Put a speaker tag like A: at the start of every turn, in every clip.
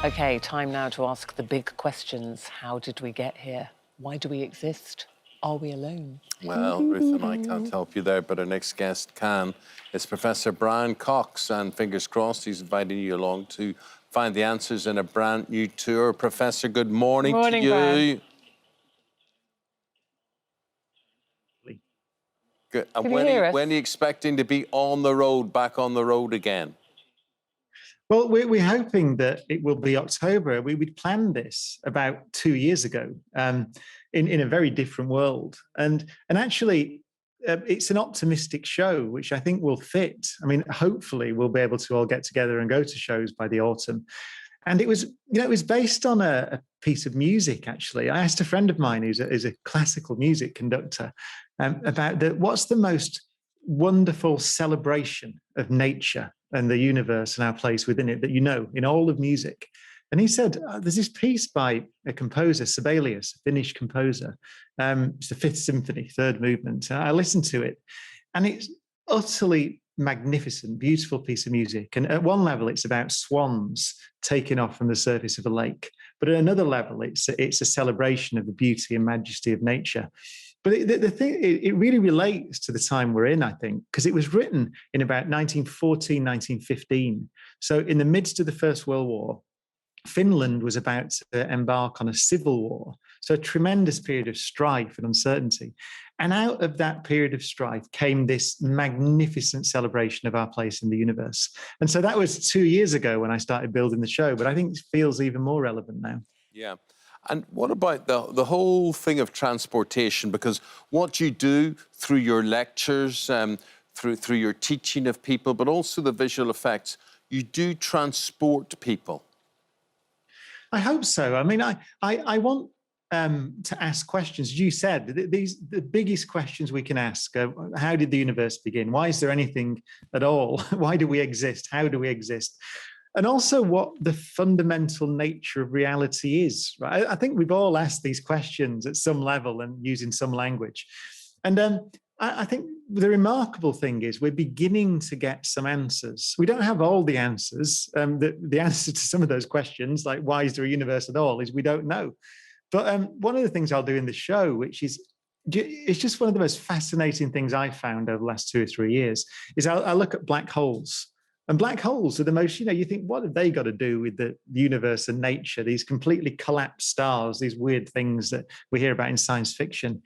A: OK, time now to ask the big questions. How did we get here? Why do we exist? Are we alone?
B: Well, Ruth and I can't help you there, but our next guest can. It's Professor Brian Cox, and fingers crossed he's inviting you along to find the answers in a brand new tour. Professor, good morning to you.
A: Brian.
B: Good. And
A: Can you hear us?
B: when are you expecting to be on the road, back on the road again?
C: Well, we're hoping that it will be October. We'd planned this about 2 years ago in a very different world. And actually, it's an optimistic show, which I think will fit. I mean, hopefully we'll be able to all get together and go to shows by the autumn. And it was, it was based on a piece of music, actually. I asked a friend of mine who's a classical music conductor about what's the most wonderful celebration of nature and the universe and our place within it that you know in all of music. And he said, there's this piece by a composer, Sibelius, a Finnish composer. It's the Fifth Symphony, third movement. And I listened to it, and it's utterly magnificent, beautiful piece of music. And at one level, it's about swans taking off from the surface of a lake. But at another level, it's a celebration of the beauty and majesty of nature. But the thing, it really relates to the time we're in, I think, because it was written in about 1914, 1915. So in the midst of the First World War, Finland was about to embark on a civil war. So a tremendous period of strife and uncertainty. And out of that period of strife came this magnificent celebration of our place in the universe. And so that was 2 years ago when I started building the show, but I think it feels even more relevant now.
B: Yeah. And what about the whole thing of transportation? Because what you do through your lectures, through your teaching of people, but also the visual effects, you do transport people.
C: I hope so. I mean, I want to ask questions. As you said, the biggest questions we can ask are, how did the universe begin? Why is there anything at all? Why do we exist? How do we exist? And also what the fundamental nature of reality is, right? I think we've all asked these questions at some level and using some language. And I think the remarkable thing is we're beginning to get some answers. We don't have all the answers. The answer to some of those questions, like why is there a universe at all, is we don't know. But one of the things I'll do in the show, which is, it's just one of the most fascinating things I've found over the last 2 or 3 years, is I'll look at black holes. And black holes are the most, you think, what have they got to do with the universe and nature? These completely collapsed stars, these weird things that we hear about in science fiction.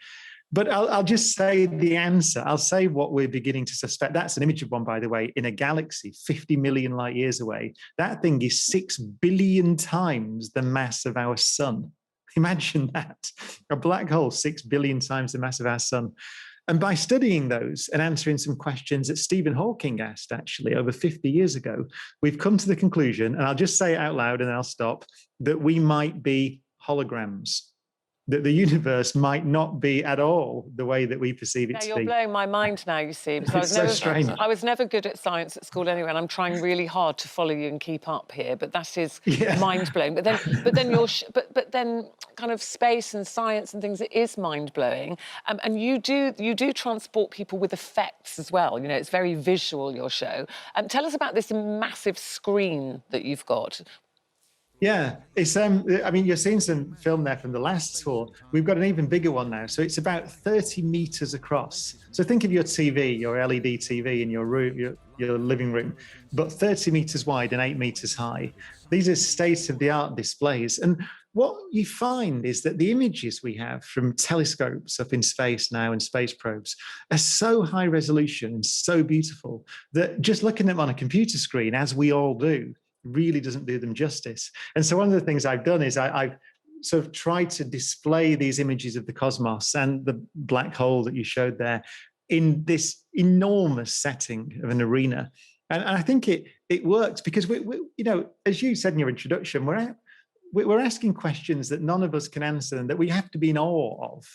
C: But I'll just say the answer. I'll say what we're beginning to suspect. That's an image of one, by the way, in a galaxy 50 million light years away. That thing is 6 billion times the mass of our sun. Imagine that. A black hole, 6 billion times the mass of our sun. And by studying those and answering some questions that Stephen Hawking asked, actually, over 50 years ago, we've come to the conclusion, and I'll just say it out loud and I'll stop, that we might be holograms, that the universe might not be at all the way that we perceive it to be.
A: You're blowing my mind now, you see, because I was never good at science at school anyway, and I'm trying really hard to follow you and keep up here, but that is mind-blowing. But then kind of space and science and things, it is mind-blowing. And you do transport people with effects as well. It's very visual, your show. Tell us about this massive screen that you've got.
C: Yeah, it's I mean, you're seeing some film there from the last tour. We've got an even bigger one now. So it's about 30 meters across. So think of your TV, your LED TV in your room, your living room, but 30 meters wide and 8 meters high. These are state-of-the-art displays. And what you find is that the images we have from telescopes up in space now and space probes are so high resolution and so beautiful that just looking at them on a computer screen, as we all do, really doesn't do them justice. And so one of the things I've done is I've sort of tried to display these images of the cosmos and the black hole that you showed there in this enormous setting of an arena. And I think it works because we as you said in your introduction, we're asking questions that none of us can answer and that we have to be in awe of.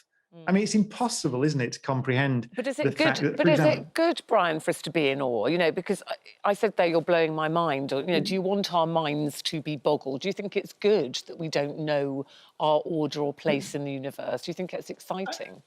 C: I mean, it's impossible, isn't it, to comprehend.
A: But is it good? But is it good, Brian, for us to be in awe? Because I said there, you're blowing my mind. Or, do you want our minds to be boggled? Do you think it's good that we don't know our order or place in the universe? Do you think it's exciting?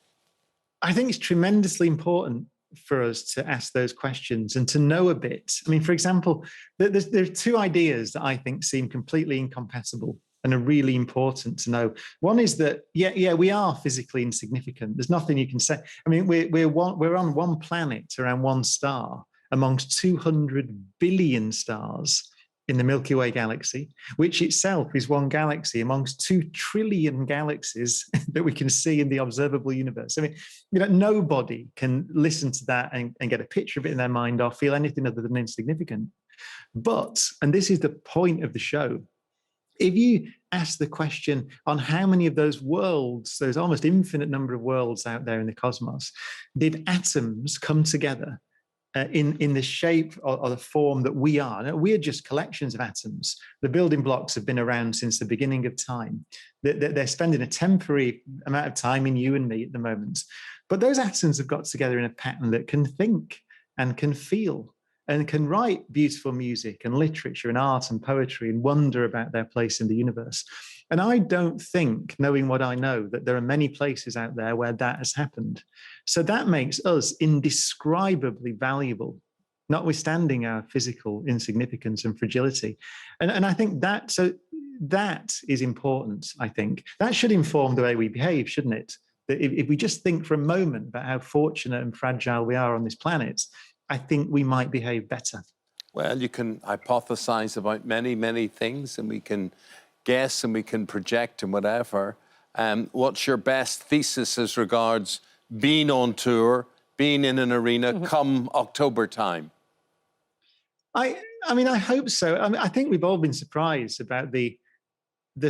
C: I think it's tremendously important for us to ask those questions and to know a bit. I mean, for example, there are two ideas that I think seem completely incompatible and are really important to know. One is that, we are physically insignificant. There's nothing you can say. I mean, we're on one planet around one star amongst 200 billion stars in the Milky Way galaxy, which itself is one galaxy amongst 2 trillion galaxies that we can see in the observable universe. I mean, nobody can listen to that and get a picture of it in their mind or feel anything other than insignificant. But, and this is the point of the show, if you ask the question on how many of those worlds, those almost infinite number of worlds out there in the cosmos, did atoms come together in the shape or the form that we are? Now, we're just collections of atoms. The building blocks have been around since the beginning of time. They're spending a temporary amount of time in you and me at the moment. But those atoms have got together in a pattern that can think and can feel and can write beautiful music and literature and art and poetry and wonder about their place in the universe. And I don't think, knowing what I know, that there are many places out there where that has happened. So that makes us indescribably valuable, notwithstanding our physical insignificance and fragility. And I think that is important, I think. That should inform the way we behave, shouldn't it? That if we just think for a moment about how fortunate and fragile we are on this planet, I think we might behave better.
B: Well, you can hypothesize about many, many things, and we can guess and we can project and whatever. What's your best thesis as regards being on tour, being in an arena come October time?
C: I mean, I hope so. I think we've all been surprised about the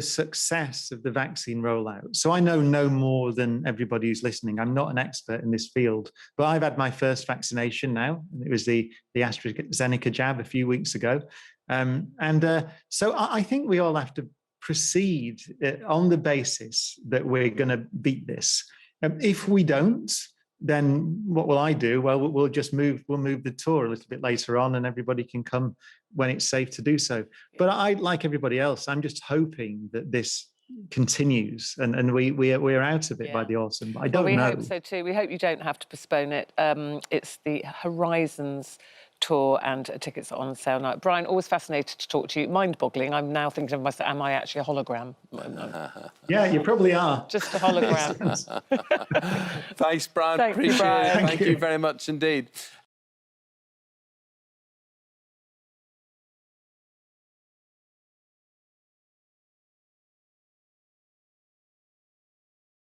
C: success of the vaccine rollout. So I know no more than everybody who's listening. I'm not an expert in this field, but I've had my first vaccination now. It was the AstraZeneca jab a few weeks ago. So I think we all have to proceed on the basis that we're going to beat this. If we don't, then what will I do? Well, we'll move the tour a little bit later on, and everybody can come when it's safe to do so. But I, like everybody else, I'm just hoping that this continues and we're out of it by the autumn. But I don't know.
A: We hope so too. We hope you don't have to postpone it. It's the Horizons tour and tickets are on sale now. Brian, always fascinated to talk to you. Mind-boggling. I'm now thinking of myself, am I actually a hologram?
C: Yeah, you probably are.
A: Just a hologram.
B: Thanks, Brian.
A: Thank
B: Appreciate
A: you, Brian.
B: it. Thank you very much indeed.